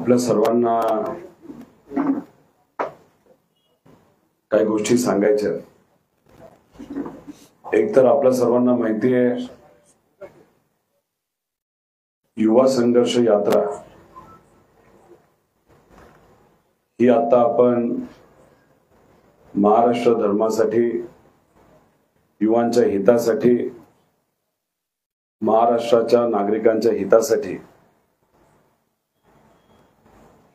आपल्या सर्वांना काही गोष्टी सांगायच्या. एक तर आपल्या सर्वांना माहिती आहे, युवा संघर्ष यात्रा ही आता आपण महाराष्ट्र धर्मासाठी, युवांच्या हितासाठी, महाराष्ट्राच्या नागरिकांच्या हितासाठी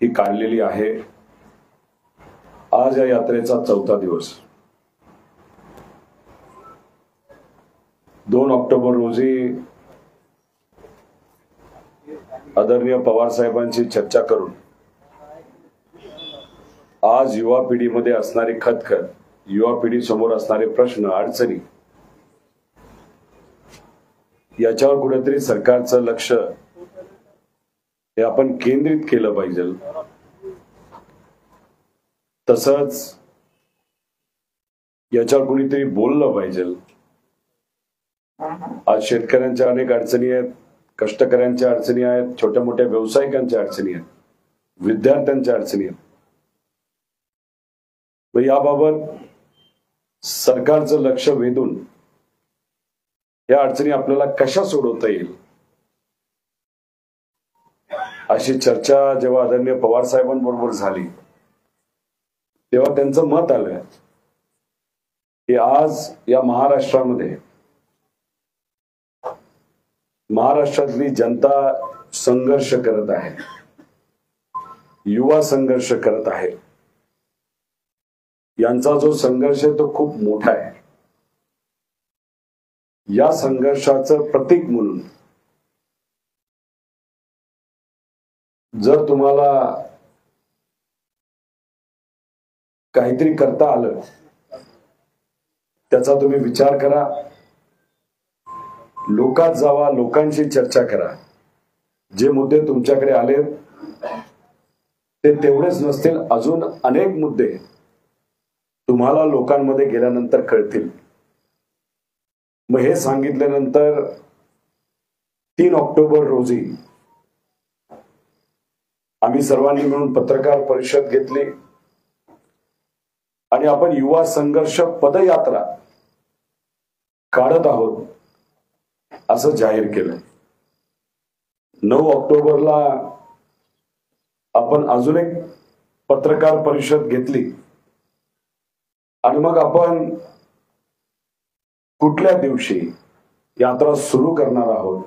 ही काढलेली आहे. आज या यात्रेचा 4था दिवस. 2 ऑक्टोबर रोजी आदरणीय पवार साहेबांची चर्चा करून आज युवा पिढीमध्ये असणारी खतखत, युवा पिढी समोर असणारे प्रश्न, अडचणी, याच्यावर कुठेतरी सरकारचं लक्ष हे आपण केंद्रित केलं पाहिजे. तसंच याच्यावर कुणीतरी बोललं पाहिजे. आज शेतकऱ्यांच्या अनेक अडचणी आहेत, कष्टकऱ्यांच्या अडचणी आहेत, छोट्या मोठ्या व्यावसायिकांच्या अडचणी आहेत, विद्यार्थ्यांच्या अडचणी आहेत. याबाबत सरकारचं लक्ष वेधून या अडचणी आपल्याला कशा सोडवता येईल अशी चर्चा जेव्हा आदरणीय पवार साहेबांबरोबर झाली तेव्हा त्यांचं मत आलं की आज या महाराष्ट्रातली जनता संघर्ष करत आहे, युवा संघर्ष करत आहे. यांचा जो संघर्ष आहे तो खूप मोठा आहे. या संघर्षाचं प्रतीक म्हणून जर तुम्हाला काहीतरी करता आलं त्याचा तुम्ही विचार करा, लोकात जावा, लोकांशी चर्चा करा. जे मुद्दे तुमच्याकडे आले ते तेवढेच नसतील, अजून अनेक मुद्दे तुम्हाला लोकांमध्ये गेल्यानंतर कळतील. मग हे सांगितल्यानंतर 3 ऑक्टोबर रोजी आम्ही सर्वांनी मिळून पत्रकार परिषद घेतली आणि आपण युवा संघर्ष पदयात्रा काढत आहोत असं जाहीर केलं. 9 ऑक्टोबरला आपण अजून एक पत्रकार परिषद घेतली आणि मग आपण कुठल्या दिवशी यात्रा सुरू करणार आहोत,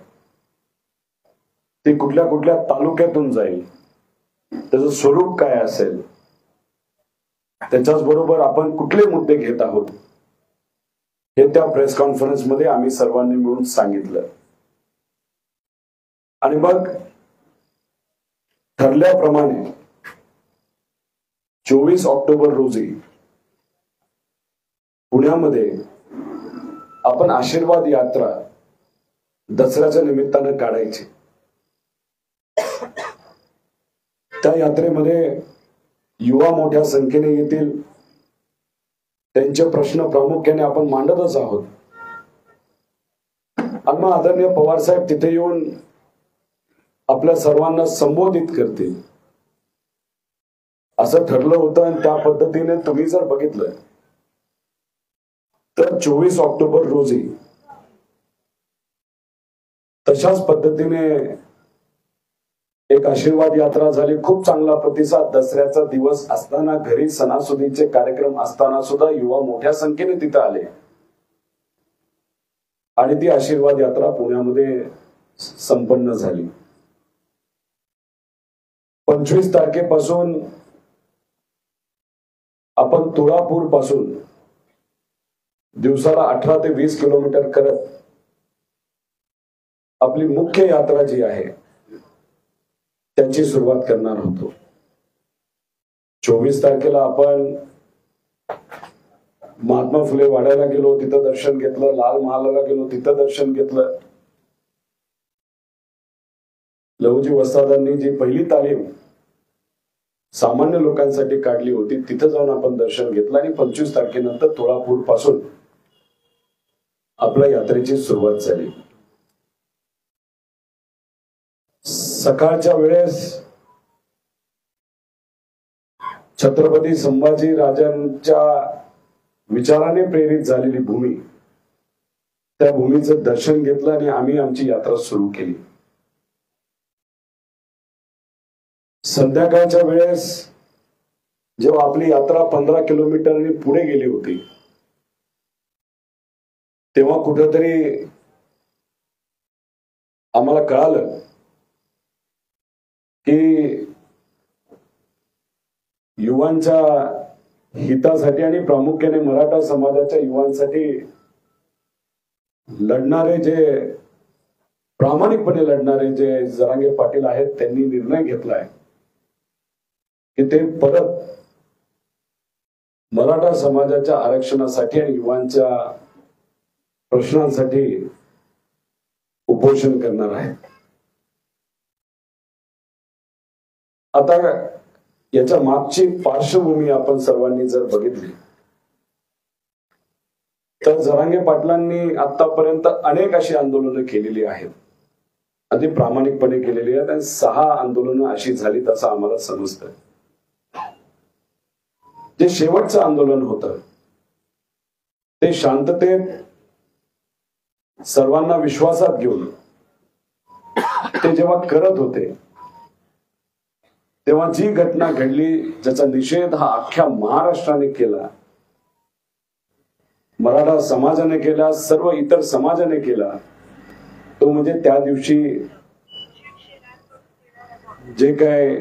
ती कुठल्या कुठल्या तालुक्यातून जाईल, त्याचं स्वरूप काय असेल, त्याच्याच बरोबर आपण कुठले मुद्दे घेत आहोत हे त्या प्रेस कॉन्फरन्स मध्ये आम्ही सर्वांनी मिळून सांगितलं. आणि मग ठरल्याप्रमाणे 24 ऑक्टोबर रोजी पुण्यामध्ये आपण आशीर्वाद यात्रा दसऱ्याच्या निमित्तानं काढायची. त्या यात्रेमध्ये युवा मोठ्या संख्येने येतील, त्यांचे प्रश्न प्रामुख्याने आपण मांडतच आहोत. आणि मग आदरणीय पवार साहेब तिथे येऊन आपल्या सर्वांना संबोधित करतील असं ठरलं होतं. आणि त्या पद्धतीने तुम्ही जर बघितलं तर 24 ऑक्टोबर रोजी तशाच पद्धतीने एक आशीर्वाद यात्रा झाली. खूप चांगला प्रतिसाद. दसऱ्याचा दिवस असताना, घरी सणासुदीचे कार्यक्रम असताना सुद्धा युवा मोठ्या संख्येने तिथे आले आणि ती आशीर्वाद यात्रा पुण्यामध्ये संपन्न झाली. 25 तारखेपासून आपण तुळापूर पासून दिवसाला 18 ते 20 किलोमीटर करत आपली मुख्य यात्रा जी आहे त्याची सुरुवात करणार होतो. 24 तारखेला आपण महात्मा फुले वाड्याला गेलो, तिथं दर्शन घेतलं. लाल महालाला गेलो, तिथं दर्शन घेतलं. लहुजी वस्तादांनी जी पहिली तालीम सामान्य लोकांसाठी काढली होती तिथं जाऊन आपण दर्शन घेतलं. आणि 25 तारखेनंतर तुळापूर पासून आपल्या यात्रेची सुरुवात झाली. सकाळच्या वेळेस छत्रपती संभाजी राजांच्या विचाराने प्रेरित झालेली भूमी, त्या भूमीचं दर्शन घेतलं आणि आम्ही आमची यात्रा सुरू केली. संध्याकाळच्या वेळेस जेव्हा आपली यात्रा 15 किलोमीटरनी पुढे गेली होती, तेव्हा कुठेतरी आम्हाला कळालं की युवांच्या हितासाठी आणि प्रामुख्याने मराठा समाजाच्या युवांसाठी लढणारे, जे प्रामाणिकपणे लढणारे जे जरांगे पाटील आहेत, त्यांनी निर्णय घेतलाय की ते परत मराठा समाजाच्या आरक्षणासाठी आणि युवांच्या प्रश्नांसाठी उपोषण करणार आहेत. आता याच्या मागची पार्श्वभूमी आपण सर्वांनी जर बघितली तर जरांगे पाटलांनी आतापर्यंत अनेक अशी आंदोलनं केलेली आहेत, अगदी प्रामाणिकपणे केलेली आहेत, आणि 6 आंदोलनं अशी झालीत असं आम्हाला समजतं. जे शेवटचं आंदोलन होतं ते शांततेत सर्वांना विश्वासात घेऊन ते जेव्हा करत होते, तेव्हा जी घटना घडली, ज्याचा निषेध हा अख्ख्या महाराष्ट्राने केला, मराठा समाजाने केला, सर्व इतर समाजाने केला, तो म्हणजे त्या दिवशी जे काय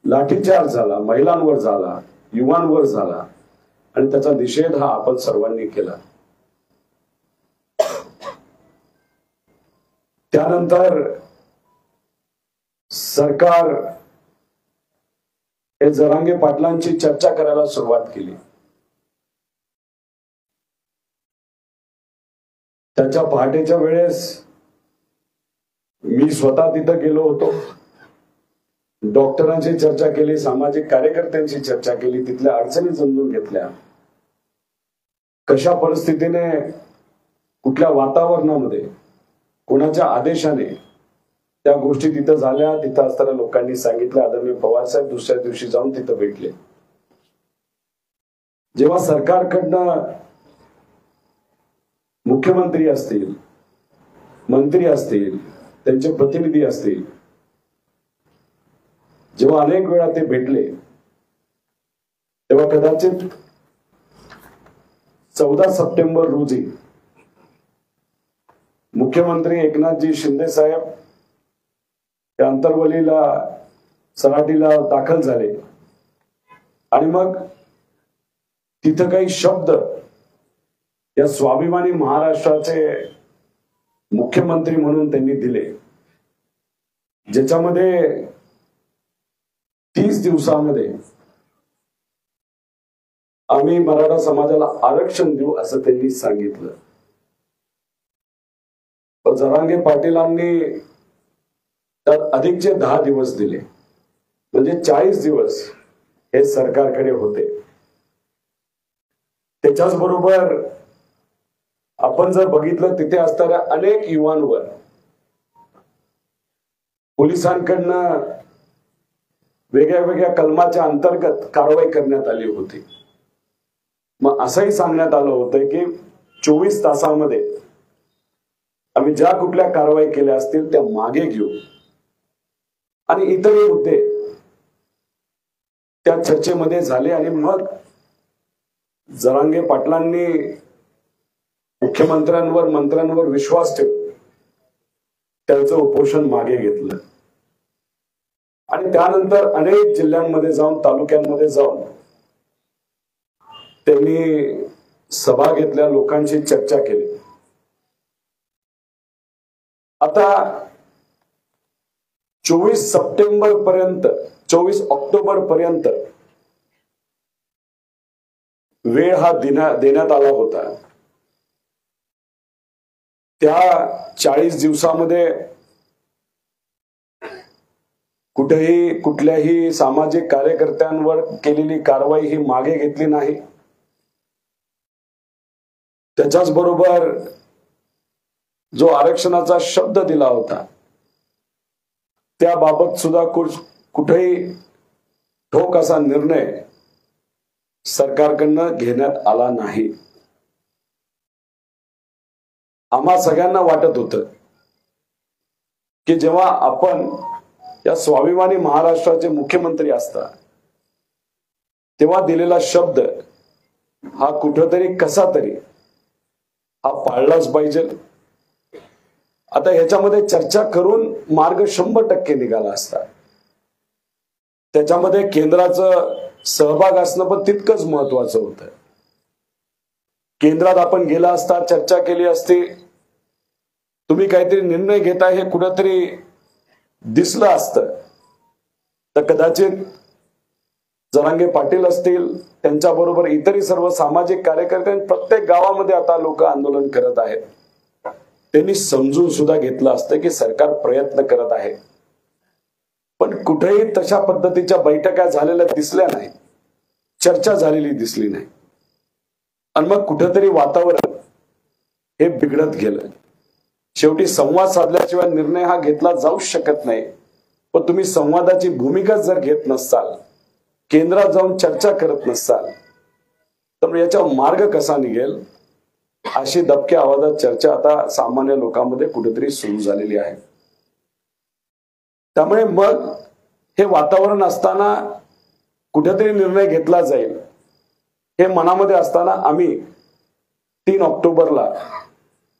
लाठीचार्ज झाला, महिलांवर झाला, युवांवर झाला, आणि त्याचा निषेध हा आपण सर्वांनी केला. त्यानंतर सरकार हे जरांगे पाटलांची चर्चा करायला सुरुवात केली. त्याच्या पहाटेच्या वेळेस मी स्वतः तिथं गेलो होतो. डॉक्टरांची चर्चा केली, सामाजिक कार्यकर्त्यांची चर्चा केली, तिथल्या अडचणी समजून घेतल्या. कशा परिस्थितीने, कुठल्या वातावरणामध्ये, कोणाच्या आदेशाने त्या गोष्टी तिथं झाल्या, तिथं असताना लोकांनी सांगितलं. आदरणीय पवार साहेब दुसऱ्या दिवशी जाऊन तिथं भेटले. जेव्हा सरकारकडनं मुख्यमंत्री असतील, मंत्री असतील, त्यांचे प्रतिनिधी असतील, जेव्हा अनेक वेळा ते भेटले, तेव्हा कदाचित 14 सप्टेंबर रोजी मुख्यमंत्री एकनाथजी शिंदे साहेब त्या अंतरवलीला, सराटीला दाखल झाले, आणि मग तिथं काही शब्द या स्वाभिमानी महाराष्ट्राचे मुख्यमंत्री म्हणून त्यांनी दिले, ज्याच्यामध्ये 30 दिवसामध्ये आम्ही मराठा समाजाला आरक्षण देऊ असं त्यांनी सांगितलं. पण जरांगे पाटीलांनी त्यात अधिकचे 10 दिवस दिले, म्हणजे 40 दिवस हे सरकारकडे होते. त्याच्याच बरोबर आपण जर बघितलं, तिथे असणाऱ्या अनेक युवांवर पोलिसांकडनं वेगळ्या वेगळ्या कलमाच्या अंतर्गत कारवाई करण्यात आली होती. मग असंही सांगण्यात आलं होतं की 24 तासामध्ये आम्ही ज्या कुठल्या कारवाई केल्या असतील त्या मागे घेऊ, आणि इतरही मुद्दे त्या चर्चेमध्ये झाले. आणि मग जरांगे पाटलांनी मुख्यमंत्र्यांवर, मंत्र्यांवर विश्वास ठेवून त्यांचं उपोषण मागे घेतलं, आणि त्यानंतर अनेक जिल्ह्यांमध्ये जाऊन, तालुक्यांमध्ये जाऊन त्यांनी सभा घेतल्या, लोकांशी चर्चा केली. आता 24 सप्टेंबर पर्यंत, 24 ऑक्टोबर पर्यंत वेळ हा देण्यात आला होता. त्या 40 दिवसामध्ये कुठेही कुठल्याही सामाजिक कार्यकर्त्यांवर केलेली कारवाई ही मागे घेतली नाही. त्याच्याच बरोबर जो आरक्षणाचा शब्द दिला होता त्याबाबत सुद्धा कुठेही ठोक असा निर्णय सरकारकडनं घेण्यात आला नाही. आम्हा सगळ्यांना वाटत होतं की जेव्हा आपण या स्वाभिमानी महाराष्ट्राचे मुख्यमंत्री असता तेव्हा दिलेला शब्द हा कुठंतरी कसा तरी हा पाळलाच पाहिजे. आता ह्याच्यामध्ये चर्चा करून मार्ग 100% निघाला असता. त्याच्यामध्ये केंद्राचं सहभाग असणं पण तितकंच महत्वाचं होतं. केंद्रात आपण गेला असता, चर्चा केली असती, तुम्ही काहीतरी निर्णय घेताय हे कुठंतरी दिसलं असतं तर कदाचित जरांगे पाटील असतील, त्यांच्याबरोबर इतरही सर्व सामाजिक कार्यकर्ते प्रत्येक गावामध्ये आता लोक आंदोलन करत आहेत, त्यांनी समजून सुद्धा घेतलं असतं की सरकार प्रयत्न करत आहे. पण कुठेही तशा पद्धतीच्या बैठका झालेल्या दिसल्या नाही, चर्चा झालेली दिसली नाही. आणि मग कुठेतरी वातावरण हे बिघडत गेलं. शेवटी संवाद साधल्याशिवाय निर्णय हा घेतला जाऊ शकत नाही. पण तुम्ही संवादाची भूमिका जर घेत नसाल, केंद्रात जाऊन चर्चा करत नसाल, तर याचा मार्ग कसा निघेल अशी दबक्या आवाजात चर्चा आता सामान्य लोकांमध्ये कुठेतरी सुरू झालेली आहे. त्यामुळे मग हे वातावरण असताना कुठेतरी निर्णय घेतला जाईल हे मनामध्ये असताना आम्ही 3 ऑक्टोबरला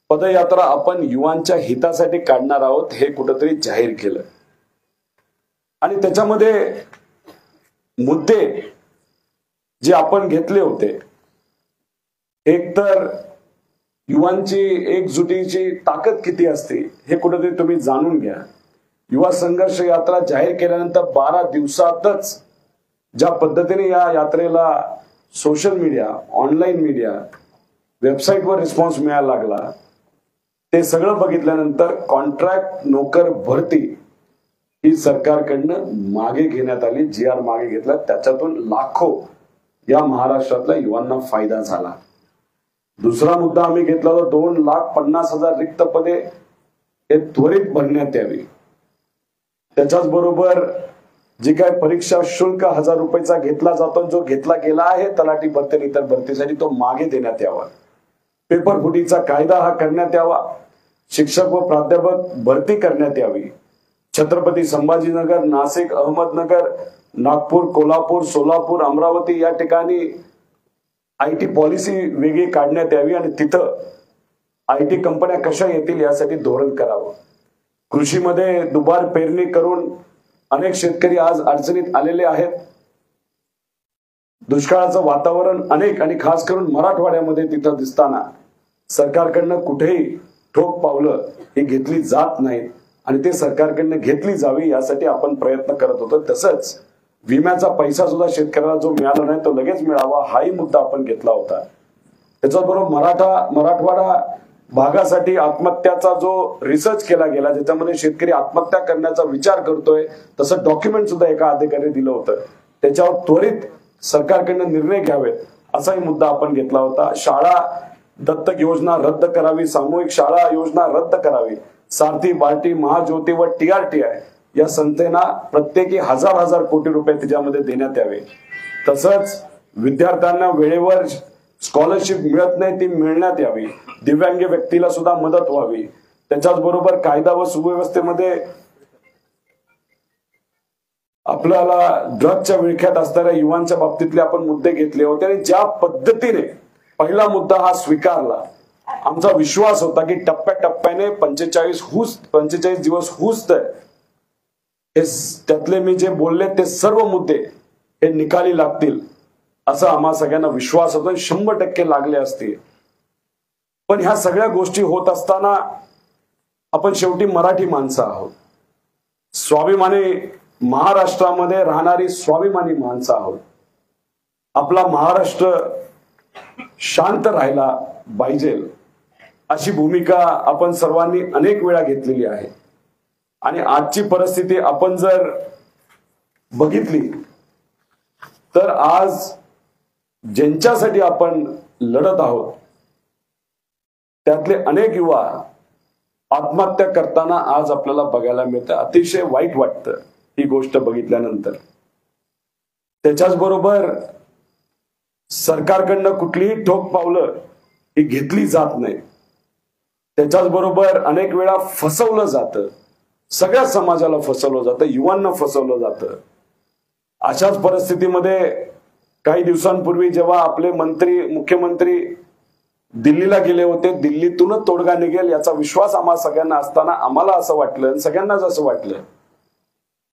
पदयात्रा आपण युवांच्या हितासाठी काढणार आहोत हे कुठेतरी जाहीर केलं. आणि त्याच्यामध्ये मुद्दे जे आपण घेतले होते, एक तर युवांची एकजुटीची ताकद किती असते हे कुठेतरी तुम्ही जाणून घ्या. युवा संघर्ष यात्रा जाहीर केल्यानंतर 12 दिवसातच ज्या पद्धतीने या यात्रेला सोशल मीडिया, ऑनलाईन मीडिया, वेबसाईटवर रिस्पॉन्स मिळायला लागला, ते सगळं बघितल्यानंतर कॉन्ट्रॅक्ट नोकर भरती ही सरकारकडनं मागे घेण्यात आली. GR मागे घेतला, त्याच्यातून लाखो या महाराष्ट्रातल्या युवांना फायदा झाला. दुसरा मुद्दा आम्ही घेतला होता 2,50,000 रिक्त पदे हे त्वरित भरण्यात यावी. त्याच्याच बरोबर जी काय परीक्षा शुल्क 1,000 रुपयाचा घेतला जातो, जो घेतला गेला आहे तलाठी भरती आणि इतर भरतीसाठी, तो मागे देण्यात यावा. पेपर फुटीचा कायदा हा करण्यात यावा. शिक्षक व प्राध्यापक भरती करण्यात यावी. छत्रपती संभाजीनगर, नाशिक, अहमदनगर, नागपूर, कोल्हापूर, सोलापूर, अमरावती या ठिकाणी IT पॉलिसी वेगळी काढण्यात यावी आणि तिथं IT कंपन्या कशा येतील यासाठी धोरण करावं. कृषीमध्ये दुबार पेरणी करून अनेक शेतकरी आज अडचणीत आलेले आहेत. दुष्काळाचं वातावरण अनेक आणि खास करून मराठवाड्यामध्ये तिथं दिसताना सरकारकडनं कुठेही ठोक पावलं ही घेतली जात नाहीत आणि ते सरकारकडनं घेतली जावी यासाठी आपण प्रयत्न करत होतो. तसंच विम्याचा पैसा सुद्धा शेतकऱ्याला जो मिळाला नाही तो लगेच मिळावा हाही मुद्दा आपण घेतला होता. त्याच्याबरोबर मराठवाडा भागासाठी आत्महत्याचा जो रिसर्च केला गेला, ज्याच्यामध्ये शेतकरी आत्महत्या करण्याचा विचार करतोय तसं डॉक्युमेंट सुद्धा एका अधिकारी दिलं होतं. त्याच्यावर त्वरित सरकारकडनं निर्णय घ्यावेत असाही मुद्दा आपण घेतला होता. शाळा दत्तक योजना रद्द करावी, सामूहिक शाळा योजना रद्द करावी. सारथी, बार्टी, महाज्योती व TRTI या संस्थेना प्रत्येकी 1,000 कोटी रुपये त्याच्यामध्ये देण्यात यावे. तसंच विद्यार्थ्यांना वेळेवर स्कॉलरशिप मिळत नाही ती मिळण्यात यावी. दिव्यांग व्यक्तीला सुद्धा मदत व्हावी. त्याच्याच बरोबर कायदा व सुव्यवस्थेमध्ये आपल्याला ड्रगच्या विळख्यात असणाऱ्या युवांच्या बाबतीतले आपण मुद्दे घेतले होते आणि ज्या पद्धतीने पहिला मुद्दा हा स्वीकारला, आमचा विश्वास होता की टप्प्याटप्प्याने 45 दिवस होऊस तर त्यातले मी जे बोलले ते सर्व मुद्दे हे निकाली लागतील असा आम्हा सगळ्यांना विश्वास होता. 100% लागले असते. पण ह्या सगळ्या गोष्टी होत असताना आपण शेवटी मराठी माणसं आहोत, स्वाभिमानी महाराष्ट्रामध्ये राहणारी स्वाभिमानी माणसं आहोत. आपला महाराष्ट्र शांत राहायला पाहिजे अशी भूमिका आपण सर्वांनी अनेक वेळा घेतलेली आहे. आणि आजची परिस्थिती आपण जर बघितली तर आज ज्यांच्यासाठी आपण लढत आहोत त्यातले अनेक युवा आत्महत्या करताना आज आपल्याला बघायला मिळतं. अतिशय वाईट वाटतं ही गोष्ट बघितल्यानंतर. त्याच्याच बरोबर सरकारकडनं कुठलीही ठोक पावलं ही घेतली जात नाही. त्याच्याच बरोबर अनेक वेळा फसवलं जातं, सगळ्या समाजाला फसवलं जातं, युवांना फसवलं जातं. अशाच परिस्थितीमध्ये काही दिवसांपूर्वी जेव्हा आपले मुख्यमंत्री दिल्लीला गेले होते, दिल्लीतूनच तोडगा निघेल याचा विश्वास आम्हा सगळ्यांना असताना आम्हाला असं वाटलं, सगळ्यांनाच असं वाटलं,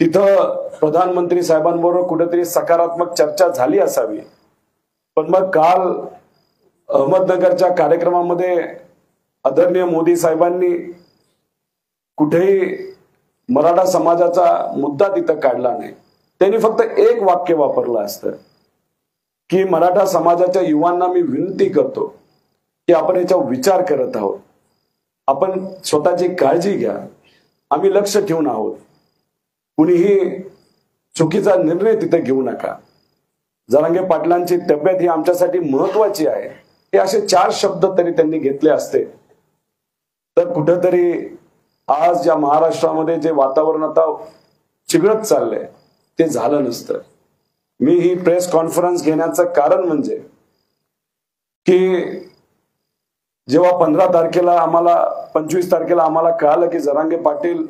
तिथं प्रधानमंत्री साहेबांबरोबर कुठेतरी सकारात्मक चर्चा झाली असावी. पण मग काल अहमदनगरच्या कार्यक्रमामध्ये आदरणीय मोदी साहेबांनी कुठेही मराठा समाजाचा मुद्दा तिथं काढला नाही. त्यांनी फक्त एक वाक्य वापरलं असतं की मराठा समाजाच्या युवांना मी विनंती करतो की आपण याच्यावर विचार करत आहोत, आपण स्वतःची काळजी घ्या, आम्ही लक्ष ठेवून आहोत, कुणीही चुकीचा निर्णय तिथे घेऊ नका, जरांगे पाटलांची तब्येत ही आमच्यासाठी महत्वाची आहे. हे असे 4 शब्द तरी त्यांनी घेतले असते तर कुठेतरी आज या महाराष्ट्रामध्ये जे वातावरण आता चिघळत चाललंय ते झालं नसतं. मी ही प्रेस कॉन्फरन्स घेण्याचं कारण म्हणजे की जेव्हा 15 तारखेला 25 तारखेला आम्हाला कळालं की जरांगे पाटील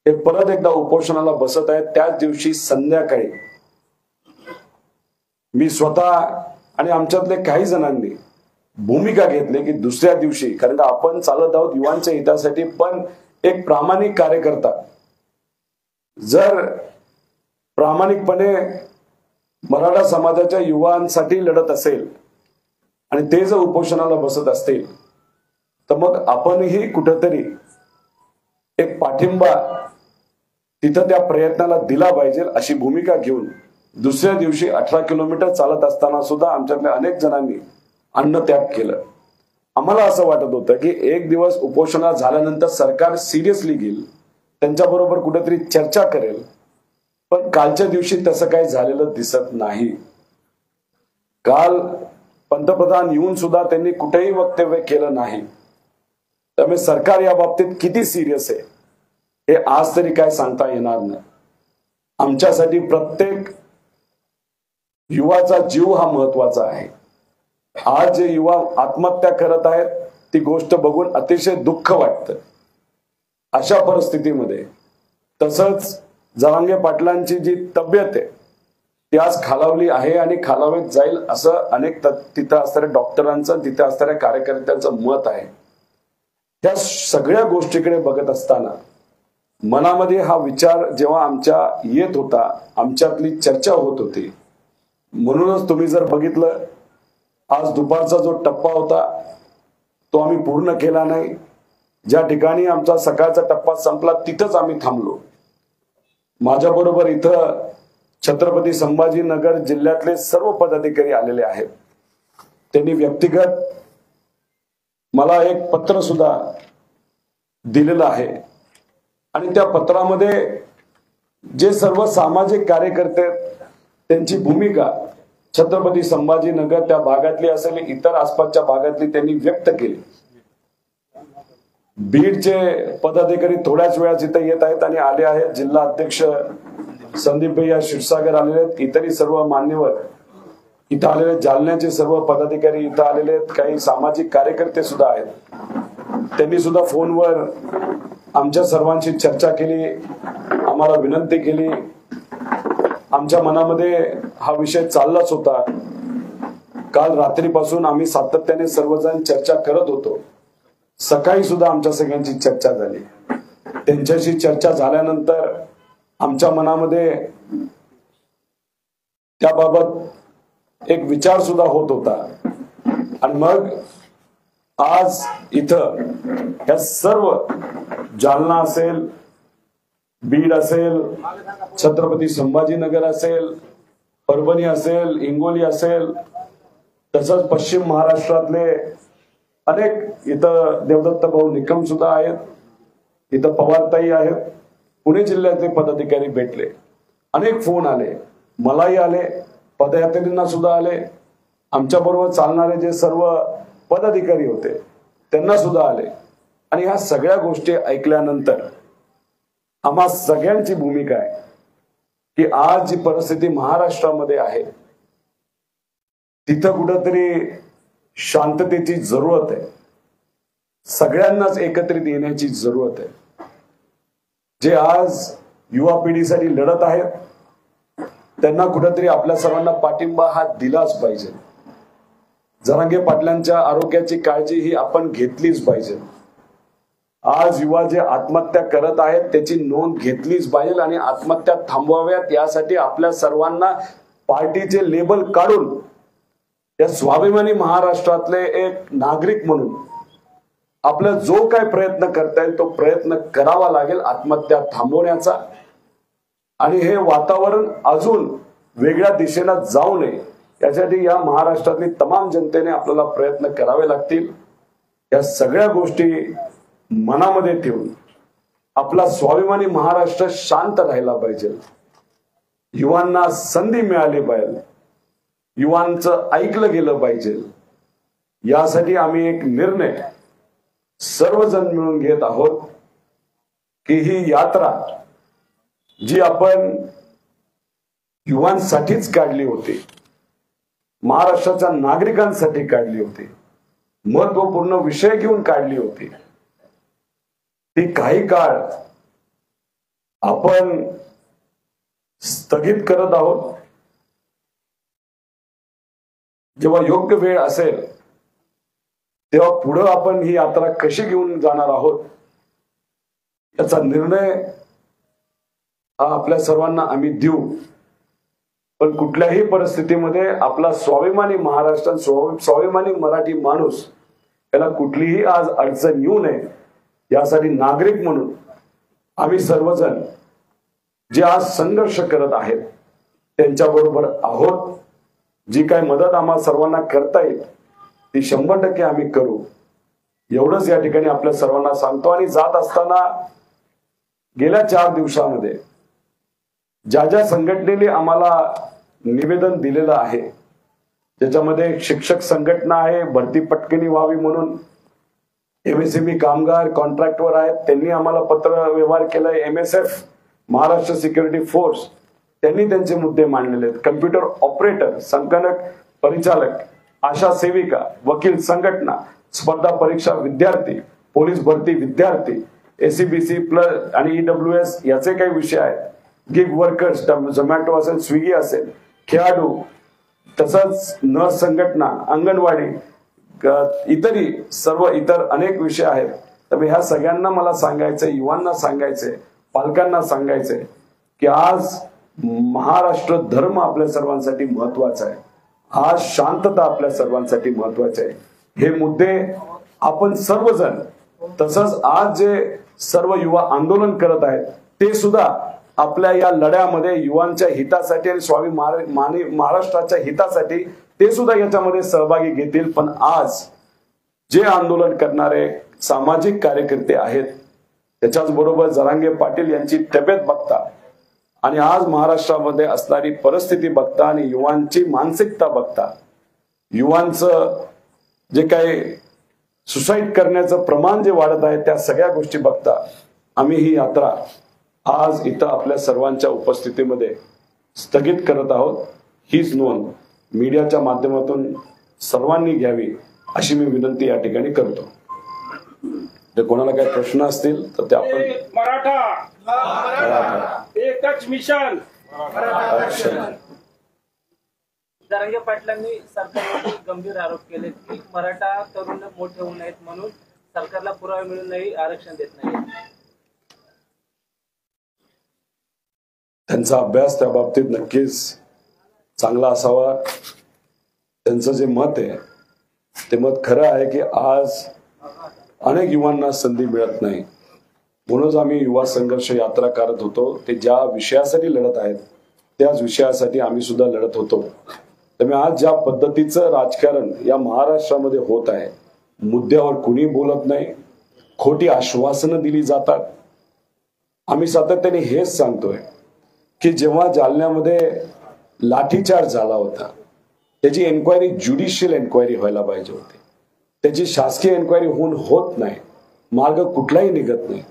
हे परत एकदा उपोषणाला बसत आहेत, त्याच दिवशी संध्याकाळी मी स्वतः आणि आमच्यातले काही जणांनी भूमिका घेतली की दुसऱ्या दिवशी, कारण का आपण चालत आहोत युवांच्या हितासाठी, पण एक प्रामाणिक कार्यकर्ता जर प्रामाणिकपणे मराठा समाजाच्या युवांसाठी लढत असेल आणि ते जर उपोषणाला बसत असतील तर मग आपणही कुठेतरी एक पाठिंबा तिथं त्या प्रयत्नाला दिला पाहिजे, अशी भूमिका घेऊन दुसऱ्या दिवशी 18 किलोमीटर चालत असताना सुद्धा आमच्यातल्या अनेक जणांनी अन्नत्याग केलं. आम्हाला असं वाटत होतं की एक दिवस उपोषणाला झाल्यानंतर सरकार सिरियसली घेईल, त्यांच्याबरोबर कुठेतरी चर्चा करेल, पण कालच्या दिवशी तसं काही झालेलं दिसत नाही. काल पंतप्रधान येऊन सुद्धा त्यांनी कुठेही वक्तव्य केलं नाही. त्यामुळे सरकार या बाबतीत किती सिरियस आहे हे आज तरी काय सांगता येणार नाही. आमच्यासाठी प्रत्येक युवाचा जीव हा महत्वाचा आहे. आज जे युवा आत्महत्या करत आहेत ती गोष्ट बघून अतिशय दुःख वाटतं. अशा परिस्थितीमध्ये तसंच जरांगे पाटलांची जी तब्येत आहे ती आज खालावली आहे आणि खालावत जाईल असं अनेक तिथं असणाऱ्या डॉक्टरांचं, तिथं असणाऱ्या कार्यकर्त्यांचं मत आहे. त्या सगळ्या गोष्टीकडे बघत असताना मनामध्ये हा विचार जेव्हा आमच्या येत होता, आमच्यातली चर्चा होत होती, म्हणूनच तुम्ही जर बघितलं आज दुपारचा जो टप्पा होता तो आम्ही पूर्ण केला नाही. ज्या ठिकाणी आमचा सकाळचा टप्पा संपला तिथंच आम्ही थांबलो. माझ्याबरोबर इथं छत्रपती संभाजीनगर जिल्ह्यातले सर्व पदाधिकारी आलेले आहेत. त्यांनी व्यक्तिगत मला एक पत्र सुद्धा दिलेलं आहे आणि त्या पत्रामध्ये जे सर्व सामाजिक कार्यकर्ते त्यांची भूमिका छत्रपती संभाजीनगर त्या भागातली असेल, इतर आसपासच्या भागातली त्यांनी व्यक्त केली. बीडचे पदाधिकारी थोड्याच वेळात इथं येत आहेत आणि आले आहेत. जिल्हा अध्यक्ष संदीप भैया क्षीरसागर आलेले आहेत, इतरही सर्व मान्यवर इथं आलेले आहेत, जालन्याचे सर्व पदाधिकारी इथं आलेले आहेत, काही सामाजिक कार्यकर्ते सुद्धा आहेत. त्यांनी सुद्धा फोनवर आमच्या सर्वांशी चर्चा केली, आम्हाला विनंती केली. आमच्या मनामध्ये हा विषय चाललाच होता. काल रात्रीपासून आम्ही सातत्याने सर्वजण चर्चा करत होतो. सकाळी सुद्धा आमच्या सगळ्यांची चर्चा झाली. त्यांच्याशी चर्चा झाल्यानंतर आमच्या मनामध्ये त्याबाबत एक विचार सुद्धा होत होता आणि मग आज इथं या सर्व जालना असेल, बीड असेल, छत्रपती संभाजीनगर असेल, परभणी असेल, हिंगोली असेल, तसंच पश्चिम महाराष्ट्रातले अनेक इथं देवदत्त भाऊ निकम सुद्धा आहेत, इथं पवारताई आहेत, पुणे जिल्ह्यातले पदाधिकारी भेटले. अनेक फोन आले, मलाही आले, पदयात्रींना सुद्धा आले, आमच्या बरोबर चालणारे जे सर्व पदाधिकारी होते त्यांना सुद्धा आले. आणि ह्या सगळ्या गोष्टी ऐकल्यानंतर आम्हा सगळ्यांची भूमिका आहे की आज जी परिस्थिती महाराष्ट्रामध्ये आहे तिथं कुठंतरी शांततेची जरूरत आहे. सगळ्यांनाच एकत्रित येण्याची जरूरत आहे. जे आज युवा पिढीसाठी लढत आहेत त्यांना कुठंतरी आपल्या सर्वांना पाठिंबा हा दिलाच पाहिजे. जरांगे पाटलांच्या आरोग्याची काळजी ही आपण घेतलीच पाहिजे. आज युवा जे आत्महत्या करत आहेत त्याची नोंद घेतलीच पाहिजे आणि आत्महत्या थांबवाव्यात यासाठी आपल्या सर्वांना पार्टीचे लेबल काढून या स्वाभिमानी महाराष्ट्रातले एक नागरिक म्हणून आपला जो काय प्रयत्न करता येईल तो प्रयत्न करावा लागेल आत्महत्या थांबवण्याचा. आणि हे वातावरण अजून वेगळ्या दिशेला जाऊ नये यासाठी या महाराष्ट्रातली तमाम जनतेने आपल्याला प्रयत्न करावे लागतील. या सगळ्या गोष्टी मनामध्ये ठेवून आपला स्वाभिमानी महाराष्ट्र शांत राहिला पाहिजे. युवांना संधी मिळाली पाहिजे. युवांचं ऐकलं गेलं पाहिजे. यासाठी आम्ही एक निर्णय सर्वजण मिळून घेत आहोत की ही यात्रा जी आपण युवांसाठीच काढली होती, महाराष्ट्राच्या नागरिकांसाठी काढली होती, महत्वपूर्ण विषय घेऊन काढली होती, ती काही काळ आपण स्थगित करत आहोत. जेव्हा योग्य वेळ असेल तेव्हा पुढे आपण ही यात्रा कशी घेऊन जाणार आहोत याचा निर्णय हा आपल्या सर्वांना आम्ही देऊ. पण कुठल्याही परिस्थितीमध्ये आपला स्वाभिमानी महाराष्ट्र, स्वाभिमानी मराठी माणूस याला कुठलीही आज अडचण येऊ नये यासाठी नागरिक म्हणून आम्ही सर्वजण जे आज संघर्ष करत आहेत त्यांच्याबरोबर आहोत. जी काय मदत आम्हाला सर्वांना करता येईल ती 100% आम्ही करू. एवढंच या ठिकाणी आपल्या सर्वांना सांगतो. आणि जात असताना गेल्या 4 दिवसामध्ये ज्या ज्या संघटनेने आम्हाला निवेदन दिलेलं आहे, ज्याच्यामध्ये शिक्षक संघटना आहे, भरती पटकनी व्हावी म्हणून MSME कामगार कॉन्ट्रॅक्टवर आहेत, त्यांनी आम्हाला पत्र व्यवहार केलाय. MSF महाराष्ट्र सिक्युरिटी फोर्स त्यांनी त्यांचे मुद्दे मांडलेले आहेत. कम्प्युटर ऑपरेटर, संगणक परिचालक, आशा सेविका, वकील संघटना, स्पर्धा परीक्षा विद्यार्थी, पोलीस भरती विद्यार्थी, SCBC प्लस आणि EWS याचे काही विषय आहेत, गिग वर्कर्स, झोमॅटो असेल, स्विगी असेल, खेळाडू, तसंच नर्स संघटना, अंगणवाडी, इतरही सर्व इतर अनेक विषय आहेत. तर ह्या सगळ्यांना मला सांगायचंय, युवांना सांगायचंय, पालकांना सांगायचंय की आज महाराष्ट्र धर्म आपल्या सर्वांसाठी महत्वाचा आहे. आज शांतता आपल्या सर्वांसाठी महत्वाची आहे. हे मुद्दे आपण सर्वजण, तसंच आज जे सर्व युवा आंदोलन करत आहेत ते सुद्धा आपल्या या लढ्यामध्ये युवांच्या हितासाठी आणि स्वाभिमानी महाराष्ट्राच्या हितासाठी ते सुद्धा याच्यामध्ये सहभागी घेतील. पण आज जे आंदोलन करणारे सामाजिक कार्यकर्ते आहेत त्याच्याच बरोबर जरांगे पाटील यांची तब्येत बघता आणि आज महाराष्ट्रामध्ये असणारी परिस्थिती बघता आणि युवांची मानसिकता बघता, युवांचं जे काही सुसाईड करण्याचं प्रमाण जे वाढत आहे त्या सगळ्या गोष्टी बघता आम्ही ही यात्रा आज इथं आपल्या सर्वांच्या उपस्थितीमध्ये स्थगित करत आहोत. हीच नोंद मीडियाच्या माध्यमातून सर्वांनी घ्यावी अशी मी विनंती या ठिकाणी करतो. जर कोणाला काही प्रश्न असतील तर ते आपण मराठा एकच मिशन. जरांगे पाटलांनी सरकारवर गंभीर आरोप केले की मराठा तरुण मोठे होऊ नयेत म्हणून सरकारला पुरावे मिळूनही आरक्षण देत नाही. त्यांचा अभ्यास त्या बाबतीत नक्कीच चांगला असावा. त्यांचं जे मत आहे ते मत खरं आहे की आज अनेक युवांना संधी मिळत नाही. म्हणूनच आम्ही युवा संघर्ष यात्रा करत होतो. ते ज्या विषयासाठी लढत आहेत त्याच विषयासाठी आम्ही सुद्धा लढत होतो. त्यामुळे आज ज्या पद्धतीचं राजकारण या महाराष्ट्रामध्ये होत आहे, मुद्द्यावर कुणी बोलत नाही, खोटी आश्वासनं दिली जातात. आम्ही सातत्याने हेच सांगतोय की जेव्हा जालन्यामध्ये लाठीचार्ज झाला होता त्याची एन्क्वायरी ज्युडिशियल एन्क्वायरी व्हायला पाहिजे होती. त्याची शासकीय एन्क्वायरी होऊन होत नाही, मार्ग कुठलाही निघत नाही.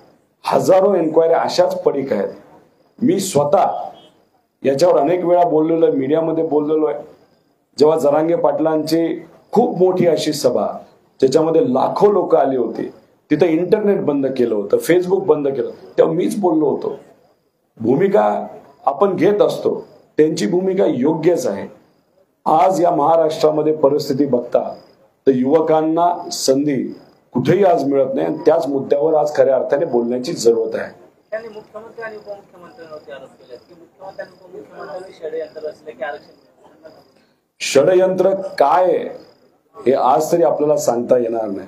हजारो एन्क्वायरी अशाच पडीक आहेत. मी स्वतः याच्यावर अनेक वेळा बोललेलो आहे, मीडियामध्ये बोललेलो आहे. जेव्हा जरांगे पाटलांची खूप मोठी अशी सभा ज्याच्यामध्ये लाखो लोक आली होती, तिथं इंटरनेट बंद केलं होतं, फेसबुक बंद केलं, तेव्हा मीच बोललो होतो भूमिका आपण घेत असतो, त्यांची भूमिका योग्यच आहे. आज या महाराष्ट्रामध्ये परिस्थिती बघता तर युवकांना संधी कुठेही आज मिळत नाही आणि त्याच मुद्द्यावर आज खऱ्या अर्थाने बोलण्याची जरूरत आहे. त्यांनी मुख्यमंत्री आणि उपमुख्यमंत्र्यांवरती आरोप केले की मुख्यमंत्री आणि उपमुख्यमंत्र्यांनी षडयंत्र रचले की आरक्षण. षडयंत्र काय हे आज तरी आपल्याला सांगता येणार नाही.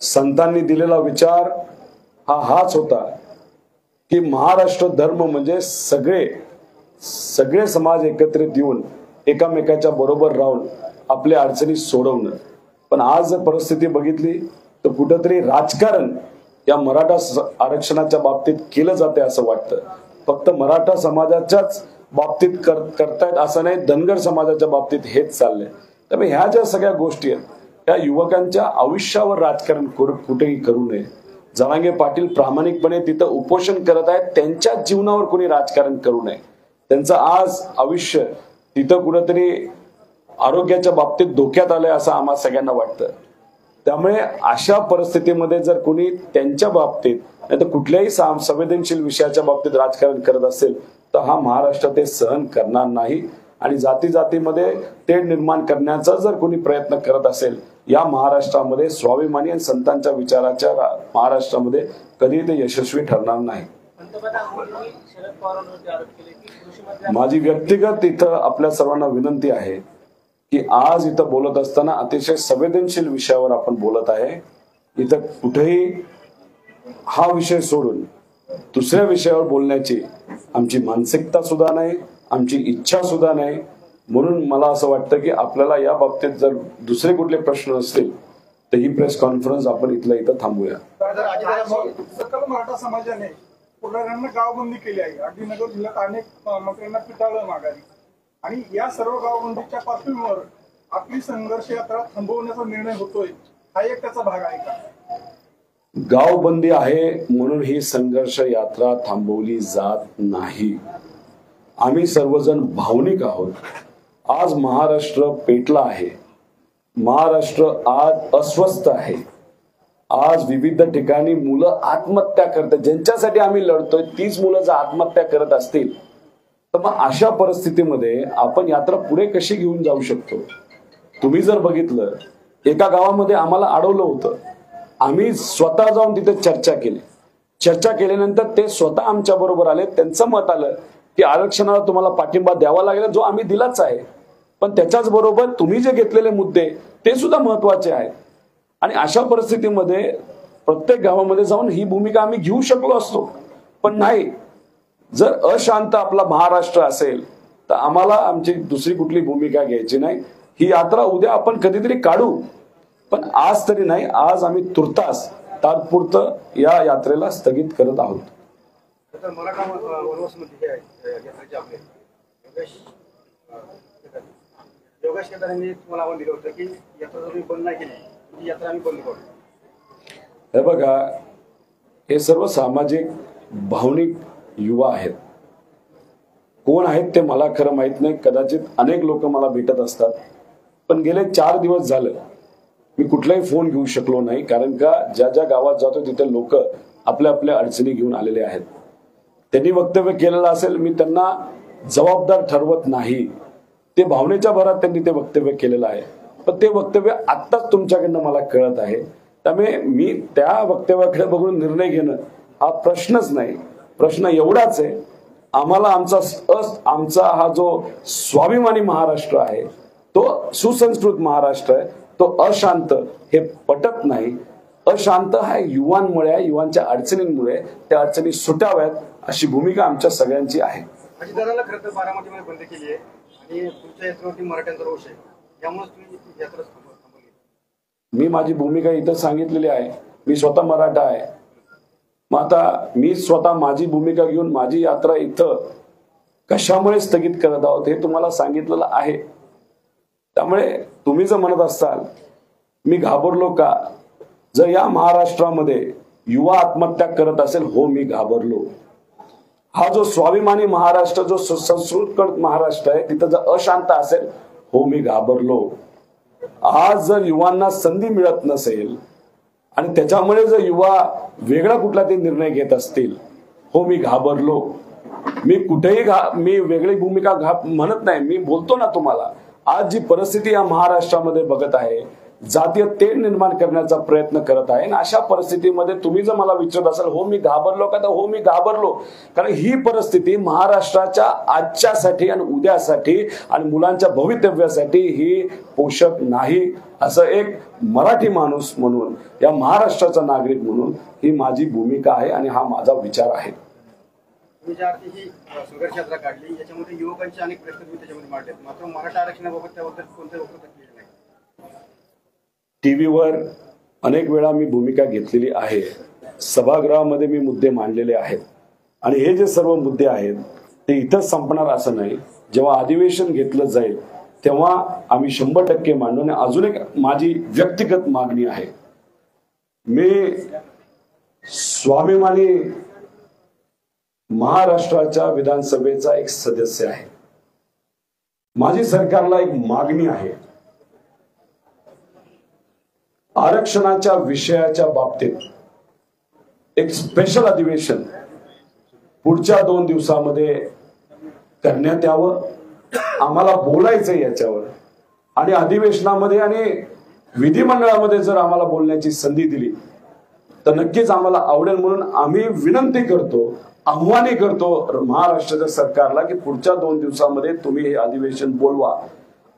संतांनी दिलेला विचार हाच होता की महाराष्ट्र धर्म म्हणजे सगळे समाज एकत्रित येऊन एकामेकाच्या बरोबर राहून आपल्या अडचणी सोडवणं. पण आज जर परिस्थिती बघितली तर कुठंतरी राजकारण या मराठा आरक्षणाच्या बाबतीत केलं जाते असं वाटतं. फक्त मराठा समाजाच्याच बाबतीत करतायत असं नाही, धनगर समाजाच्या बाबतीत हेच चाललंय. त्यामुळे ह्या ज्या सगळ्या गोष्टी आहेत त्या युवकांच्या आयुष्यावर राजकारण कुठेही करू नये. जरांगे पाटील प्रामाणिकपणे तिथं उपोषण करत आहेत, त्यांच्या जीवनावर कोणी राजकारण करू नये. त्यांचं आज आयुष्य तिथं कुठेतरी आरोग्याच्या बाबतीत धोक्यात आलंय असं आम्हा सगळ्यांना वाटतं. त्यामुळे अशा परिस्थितीमध्ये जर कोणी त्यांच्या बाबतीत नाही तर कुठल्याही संवेदनशील विषयाच्या बाबतीत राजकारण करत असेल तर हा महाराष्ट्र ते सहन करणार नाही. आणि जाती जातीमध्ये तेढ निर्माण करण्याचा जर कोणी प्रयत्न करत असेल या महाराष्ट्रामध्ये, स्वाभिमानी आणि संतांच्या विचाराच्या महाराष्ट्रामध्ये कधी ते यशस्वी ठरणार नाही. माझी व्यक्तिगत इथं आपल्या सर्वांना विनंती आहे की आज इथं बोलत असताना अतिशय संवेदनशील विषयावर आपण बोलत आहे. इथं कुठेही हा विषय सोडून दुसऱ्या विषयावर बोलण्याची आमची मानसिकता सुद्धा नाही, आमची इच्छा सुद्धा नाही. म्हणून मला असं वाटतं की आपल्याला या बाबतीत जर दुसरे कुठले प्रश्न असतील तर ही प्रेस कॉन्फरन्स आपण इथं थांबूया. सकल मराठा समाजाने पुढाऱ्यांना गावबंदी केली आहे. अगदी नगर जिल्ह्यात अनेक नोकऱ्यांना पिटाळलं माघारी. आणि या सर्व गावबंदीच्या पार्श्वभूमीवर आपली संघर्ष यात्रा थांबवण्याचा निर्णय होतोय, हा एक त्याचा भाग आहे का? गावबंदी आहे म्हणून ही संघर्ष यात्रा थांबवली जात नाही. आम्ही सर्वजण भावनिक आहोत. आज महाराष्ट्र पेटला आहे, महाराष्ट्र आज अस्वस्थ आहे. आज विविध ठिकाणी मुलं आत्महत्या करतात. ज्यांच्यासाठी आम्ही लढतोय तीच मुलं जर आत्महत्या करत असतील तर मग अशा परिस्थितीमध्ये आपण यात्रा पुढे कशी घेऊन जाऊ शकतो? तुम्ही जर बघितलं, एका गावामध्ये आम्हाला अडवलं होतं. आम्ही स्वतः जाऊन तिथे चर्चा केली. चर्चा केल्यानंतर ते स्वतः आमच्या बरोबर आले. त्यांचं मत आलं की आरक्षणाला तुम्हाला पाठिंबा द्यावा लागेल, जो आम्ही दिलाच आहे. पण त्याच्याच बरोबर तुम्ही जे घेतलेले मुद्दे ते सुद्धा महत्वाचे आहेत. आणि अशा परिस्थितीमध्ये प्रत्येक गावामध्ये जाऊन ही भूमिका आम्ही घेऊ शकलो असतो, पण नाही. जर अशांत आपला महाराष्ट्र असेल तर आम्हाला आमची दुसरी कुठली भूमिका घ्यायची नाही. ही यात्रा उद्या आपण कधीतरी काढू, पण आज तरी नाही. आज आम्ही तुर्तास तात्पुरतं या यात्रेला स्थगित करत आहोत. मराठा वनवासमध्ये योगेश केदारांनी तुम्हाला आव्हान दिलं होतं की यात्रा जर बंद नाही केली यात्रा आम्ही बंद करू. हे बघा, हे सर्व सामाजिक भावनिक युवा आहेत. कोण आहेत ते मला खरं माहित नाही. कदाचित अनेक लोक मला भेटत असतात, पण गेले 4 दिवस झालं मी कुठलाही फोन घेऊ शकलो नाही. कारण का ज्या ज्या गावात जातो तिथे लोक आपल्या आपल्या अडचणी घेऊन आलेले आहेत. त्यांनी वक्तव्य केलेलं असेल, मी त्यांना जबाबदार ठरवत नाही. ते भावनेच्या भरात त्यांनी ते वक्तव्य केलेलं आहे. पण ते वक्तव्य आत्ताच तुमच्याकडनं मला कळत आहे. त्यामुळे मी त्या वक्तव्याकडे बघून निर्णय घेणं हा प्रश्नच नाही. प्रश्न एवढाच आहे, आम्हाला आमचा हा जो स्वाभिमानी महाराष्ट्र आहे, तो सुसंस्कृत महाराष्ट्र आहे, तो अशांत हे पटत नाही. अशांत हा युवांमुळे, युवांच्या अडचणींमुळे, त्या अडचणी सुटाव्यात अशी भूमिका आमच्या सगळ्यांची आहे. अजितदादांना खरं तर बारामतीमध्ये बंद केली आहे आणि तुमच्या यात्रेवरती मराठ्यांचा रोष आहे, त्यामुळे तुम्ही यात्रा थांबवली. मी माझी भूमिका इथं सांगितलेली आहे. मी स्वतः मराठा आहे. मग आता मी स्वतः माझी भूमिका घेऊन माझी यात्रा इथं कशामुळे स्थगित करत आहोत हे तुम्हाला सांगितलेलं आहे. त्यामुळे तुम्ही जर म्हणत असाल मी घाबरलो का, जर या महाराष्ट्रामध्ये युवा आत्महत्या करत असेल, हो मी घाबरलो. हा जो स्वाभिमानी महाराष्ट्र, जो संस्कृत महाराष्ट्र आहे, तिथं जर अशांत असेल, हो मी घाबरलो. आज जर युवांना संधी मिळत नसेल आणि त्याच्यामुळे जर युवा वेगळा कुठला ते निर्णय घेत असतील, हो मी घाबरलो. मी कुठेही मी वेगळी भूमिका म्हणत नाही. मी बोलतो ना तुम्हाला, आज जी परिस्थिती या महाराष्ट्रामध्ये बघत आहे, जातीय तेढ निर्माण करण्याचा प्रयत्न करत आहे. आणि अशा परिस्थितीमध्ये तुम्ही जर मला विचारत असाल हो मी घाबरलो का, तर हो मी घाबरलो. कारण ही परिस्थिती महाराष्ट्राच्या आजच्यासाठी आणि उद्यासाठी आणि मुलांच्या भवितव्यासाठी ही पोषक नाही, असं एक मराठी माणूस म्हणून, या महाराष्ट्राचा नागरिक म्हणून ही माझी भूमिका आहे आणि हा माझा विचार आहे. तुम्ही ज्या अर्थी ही संघर्ष यात्रा काढली, याच्यामध्ये युवकांचे अनेक प्रश्न तुम्ही त्याच्यामध्ये मांडलेत, मात्र मराठा आरक्षणाबाबत त्याबद्दल कोणत्याही वक्तव्य केलेलं नाही. टीव्हीवर अनेक वेळा मी भूमिका घेतलेली आहे, सभागृहामध्ये मी मुद्दे मांडलेले आहेत आणि हे जे सर्व मुद्दे आहेत ते इथंच संपणार असं नाही. जेव्हा अधिवेशन घेतलं जाईल तेव्हा आम्ही 100% मांडू. आणि अजून एक माझी व्यक्तिगत मागणी आहे, मी स्वाभिमानी महाराष्ट्राच्या विधानसभेचा एक सदस्य आहे. माझी सरकारला एक मागणी आहे, आरक्षणाच्या विषयाच्या बाबतीत एक स्पेशल अधिवेशन पुढच्या 2 दिवसामध्ये करण्यात यावं. आम्हाला बोलायचं याच्यावर आणि अधिवेशनामध्ये आणि विधिमंडळामध्ये जर आम्हाला बोलण्याची संधी दिली तर नक्कीच आम्हाला आवडेल. म्हणून आम्ही विनंती करतो, आव्हाने करतो महाराष्ट्राच्या सरकारला की पुढच्या 2 दिवसामध्ये तुम्ही हे अधिवेशन बोलवा.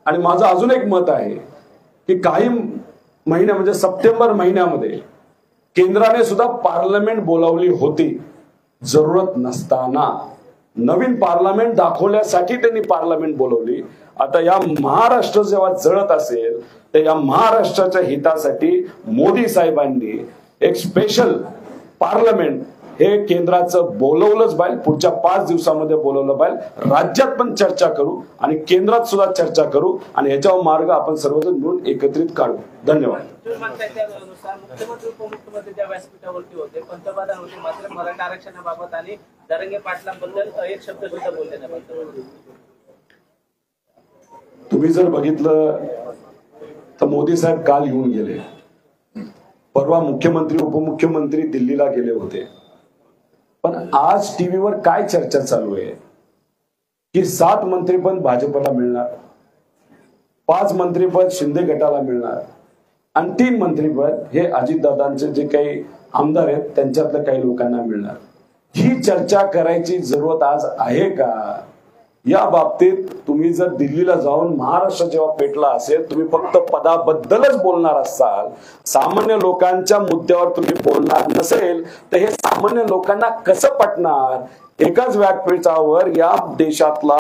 आणि माझं अजून एक मत आहे की काही महिन्या म्हणजे सप्टेंबर महिन्यामध्ये केंद्राने सुद्धा पार्लमेंट बोलावली होती जरूरत नसताना. नवीन पार्लमेंट दाखवण्यासाठी त्यांनी पार्लमेंट बोलवली. आता या महाराष्ट्र जेव्हा जळत असेल तर या महाराष्ट्राच्या हितासाठी मोदी साहेबांनी एक स्पेशल पार्लमेंट हे केंद्राचं बोलवलंच पाहिजे. पुढच्या 5 दिवसामध्ये बोलवलं पाहिजे. राज्यात पण चर्चा करू आणि केंद्रात सुद्धा चर्चा करू आणि याच्यावर मार्ग आपण सर्वजण मिळून एकत्रित काढू. धन्यवाद. मुख्यमंत्री उपमुख्यमंत्री ज्या व्यासपीठावरती होते, पंतप्रधान होते, मात्र मराठा आरक्षणाबाबत आणि जरांगे पाटलांबद्दल एक शब्द सुद्धा बोलले नाही. तुम्ही जर बघितलं तर मोदी साहेब काल येऊन गेले, परवा मुख्यमंत्री उपमुख्यमंत्री दिल्लीला गेले होते. पण आज टीव्हीवर काय चर्चा चालू आहे की 7 मंत्रीपद भाजपला मिळणार, 5 मंत्रीपद शिंदे गटाला मिळणार आणि 3 मंत्रीपद हे अजितदादांचे जे काही आमदार आहेत त्यांच्यातल्या काही लोकांना मिळणार. ही चर्चा करायची जरूरत आज आहे का? या बाबतीत तुम्ही जर दिल्लीला जाऊन महाराष्ट्र जेव्हा पेटला असेल, तुम्ही फक्त पदाबद्दलच बोलणार असाल, सामान्य लोकांच्या मुद्द्यावर तुम्ही बोलणार नसेल तर हे सामान्य लोकांना कसं पटणार? एकाच व्यासपीठावर या देशातला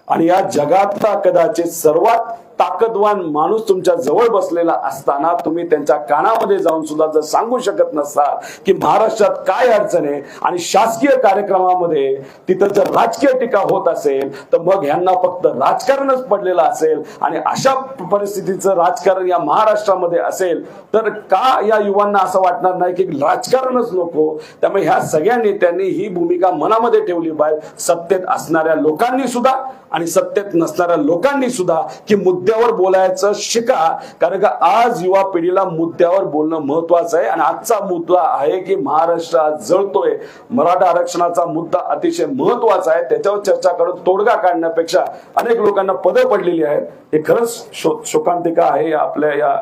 आणि या जगातला कदाचित सर्वात ताकदवान माणूस तुमच्या जवळ बसलेला असताना तुम्ही त्यांच्या कानामध्ये जाऊन सुद्धा जर सांगू शकत नसाल की महाराष्ट्रात काय अडचण आहे आणि शासकीय कार्यक्रमामध्ये तिथं जर राजकीय टीका होत असेल तर मग ह्यांना फक्त राजकारणच पडलेलं असेल. आणि अशा परिस्थितीचं राजकारण या महाराष्ट्रामध्ये असेल तर का या युवांना असं वाटणार नाही की राजकारणच नको? त्यामुळे ह्या सगळ्या नेत्यांनी ही भूमिका मनामध्ये ठेवली पाहिजे, सत्तेत असणाऱ्या लोकांनी सुद्धा आणि सत्तेत नसणाऱ्या लोकांनी सुद्धा, की मुद्द्यावर बोलायचं शिका. कारण का आज युवा पिढीला मुद्द्यावर बोलणं महत्वाचं आहे. आणि आजचा मुद्दा आहे की महाराष्ट्र आज जळतोय. मराठा आरक्षणाचा मुद्दा अतिशय महत्वाचा आहे. त्याच्यावर चर्चा करून तोडगा काढण्यापेक्षा अनेक लोकांना पदं पडलेली आहेत. हे खरंच शोकांतिका आहे आपल्या या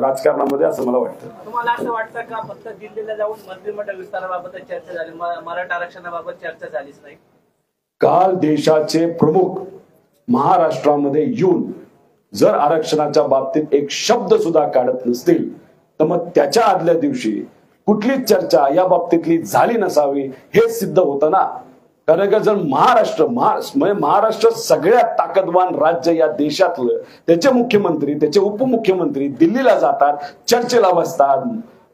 राजकारणामध्ये, असं मला वाटतं. तुम्हाला असं वाटतं का फक्त दिल्लीला जाऊन मंत्रिमंडळ विस्ताराबाबत चर्चा झाली, मराठा आरक्षणाबाबत चर्चा झालीच नाही? काल देशाचे प्रमुख महाराष्ट्रामध्ये येऊन जर आरक्षणाच्या बाबतीत एक शब्द सुद्धा काढत नसतील तर मग त्याच्या आदल्या दिवशी कुठलीच चर्चा या बाबतीतली झाली नसावी हे सिद्ध होतं ना. कारण का जर महाराष्ट्र सगळ्यात ताकदवान राज्य या देशातलं, त्याचे मुख्यमंत्री त्याचे उपमुख्यमंत्री दिल्लीला जातात, चर्चेला बसतात,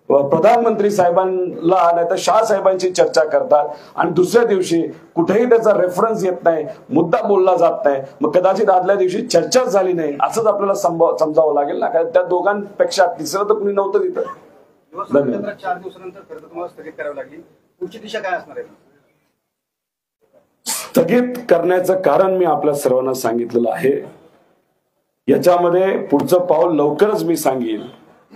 प्रधानमंत्री साहेबांना नाही तर शाह साहेबांची चर्चा करतात आणि दुसऱ्या दिवशी कुठेही त्याचा रेफरन्स येत नाही, मुद्दा बोलला जात नाही. मग कदाचित आदल्या दिवशी चर्चाच झाली नाही असंच आपल्याला समजावं लागेल ना. कारण त्या दोघांपेक्षा तिसरं तर कुणी नव्हतं तिथं. 4 दिवसानंतर खरं तर तुम्हाला स्थगित करावी लागली. पुढची दिशा काय असणार आहे? स्थगित करण्याचं कारण मी आपल्या सर्वांना सांगितलेलं आहे याच्यामध्ये पुढचं पाऊल लवकरच मी सांगेन.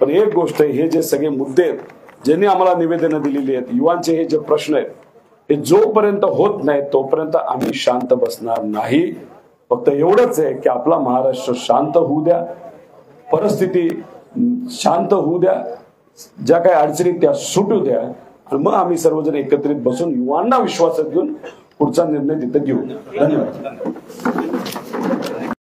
पण एक गोष्ट आहे, हे जे सगळे मुद्दे आहेत ज्यांनी आम्हाला निवेदनं दिलेली आहेत, युवांचे हे जे प्रश्न आहेत, हे जोपर्यंत होत नाही तोपर्यंत आम्ही शांत बसणार नाही. फक्त एवढंच आहे की आपला महाराष्ट्र शांत होऊ द्या, परिस्थिती शांत होऊ द्या, ज्या काही अडचणी त्या सुटू द्या, आणि मग आम्ही सर्वजण एकत्रित बसून युवांना विश्वासात घेऊन पुढचा निर्णय तिथे घेऊ. धन्यवाद.